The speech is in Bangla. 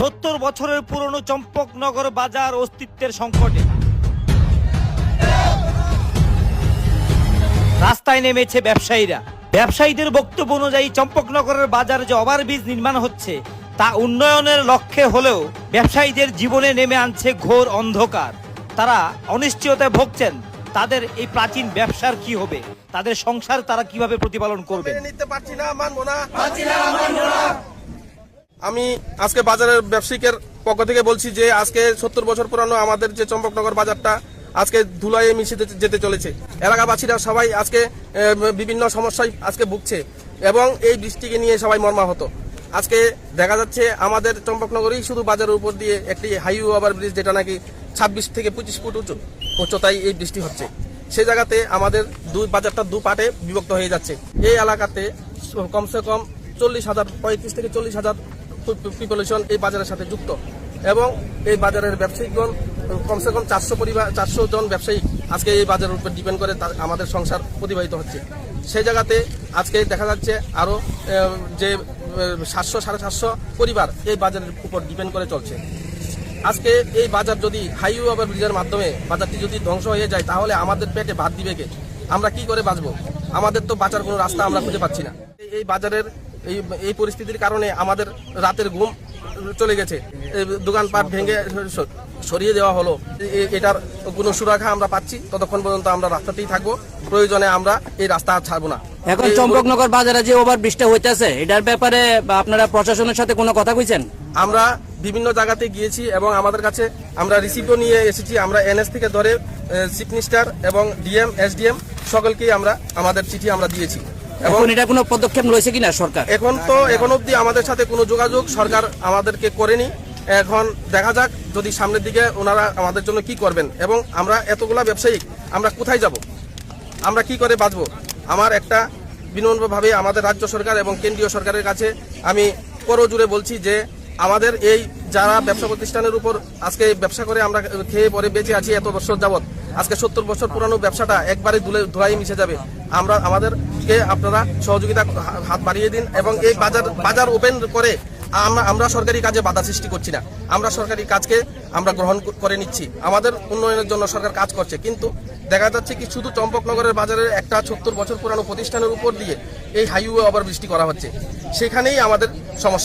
70 বছরের পুরনো চম্পকনগর বাজার অস্তিত্বের সংকটে। রাস্তায় নেমেছে ব্যবসায়ীরা। ব্যবসায়ীদের বক্তব্য অনুযায়ী চম্পকনগরের বাজার যে ওভারব্রিজ নির্মাণ হচ্ছে তা উন্নয়নের লক্ষ্যে হলেও ব্যবসায়ীদের জীবনে নেমে আনছে ঘোর অন্ধকার। তারা অনিশ্চয়তায় ভুগছেন। তাদের এই প্রাচীন ব্যবসার কি হবে, তাদের সংসার তারা কিভাবে প্রতিপালন করবে। আমি আজকে বাজারের ব্যবসায়িকের পক্ষ থেকে বলছি যে আজকে 70 বছর পুরানো আমাদের যে চম্পকনগর বাজারটা আজকে ধুলায় মিশে যেতে চলেছে। এলাকাবাসীরা সবাই আজকে বিভিন্ন সমস্যায় আজকে ভুগছে এবং এই বৃষ্টিকে নিয়ে সবাই মর্মাহত। আজকে দেখা যাচ্ছে আমাদের চম্পকনগরেই শুধু বাজারের উপর দিয়ে একটি হাইওয়ে ওভারব্রিজ, যেটা নাকি 26 থেকে 25 ফুট উচ্চতায় এই বৃষ্টি হচ্ছে, সেই জায়গাতে আমাদের বাজারটা দু পার্টে বিভক্ত হয়ে যাচ্ছে। এই এলাকাতে কমসে কম 40,000, 35 থেকে 40,000 পপুলেশন এই বাজারের সাথে যুক্ত এবং এই বাজারের ব্যবসায়িকগণ কমসে কম 400 জন ব্যবসায়ী আজকে এই বাজারের উপর ডিপেন্ড করে আমাদের সংসার প্রতিবাহিত হচ্ছে। সেই জায়গাতে আজকে দেখা যাচ্ছে আরো যে 700-750 পরিবার এই বাজারের উপর ডিপেন্ড করে চলছে। আজকে এই বাজার যদি হাইওয়ে ওভারব্রিজের মাধ্যমে বাজারটি যদি ধ্বংস হয়ে যায়, তাহলে আমাদের পেটে ভাত দিবে কে? আমরা কি করে বাঁচবো? আমাদের তো বাঁচার কোনো রাস্তা আমরা খুঁজে পাচ্ছি না। এই বাজারের এই পরিস্থিতির কারণে আমাদের রাতের ঘুম চলে গেছে। দোকানপাট ভেঙে সরিয়ে দেওয়া হলো। এটার কোনো সুরক্ষা আমরা পাচ্ছি, ততক্ষণ পর্যন্ত আমরা রাস্তাতেই থাকবো। প্রয়োজনে আমরা এই রাস্তা ছাড়বো না। এখন চম্পকনগর বাজারে যে ওভারব্রিজটা হইতেছে, এটার ব্যাপারে আপনারা প্রশাসনের সাথে কোনো কথা কইছেন? আমরা বিভিন্ন জায়গাতে গিয়েছি এবং আমাদের কাছে আমরা রিসিপ্টও নিয়ে এসেছি। আমরা এনএস থেকে ধরে চিফ মিনিস্টার এবং ডিএম, এসডিএম সকলকেই আমরা আমাদের চিঠি আমরা দিয়েছি। এবং এটা কোনো পদক্ষেপ রয়েছে কিনা সরকার? এখন অবধি আমাদের সাথে কোনো যোগাযোগ সরকার আমাদেরকে করেনি। এখন দেখা যাক যদি সামনের দিকে ওনারা আমাদের জন্য কি করবেন এবং আমরা এতগুলা ব্যবসায়ী আমরা কোথায় যাব, আমরা কি করে বাঁচবো। আমার একটা বিনম্রভাবে আমাদের রাজ্য সরকার এবং কেন্দ্রীয় সরকারের কাছে আমি করজোড়ে বলছি যে আমাদের এই যারা ব্যবসা প্রতিষ্ঠানের উপর আজকে ব্যবসা করে আমরা খেয়ে পরে বেঁচে আছি এত বছর যাবত, আজকে 70 বছর পুরানো ব্যবসাটা একবারে ধুলাই মিশে যাবে। আমাদেরকে আপনারা সহযোগিতা হাত বাড়িয়ে দিন এবং এই বাজার ওপেন করে আমরা সরকারি কাজে বাধা সৃষ্টি করছি না। আমরা সরকারি কাজকে আমরা গ্রহণ করে নিচ্ছি। আমাদের উন্নয়নের জন্য সরকার কাজ করছে, কিন্তু দেখা যাচ্ছে কি শুধু চম্পকনগরের বাজারের একটা 70 বছর পুরানো প্রতিষ্ঠানের উপর দিয়ে এই হাইওয়ে ওভারব্রিজ করা হচ্ছে, সেখানেই আমাদের সমস্যা।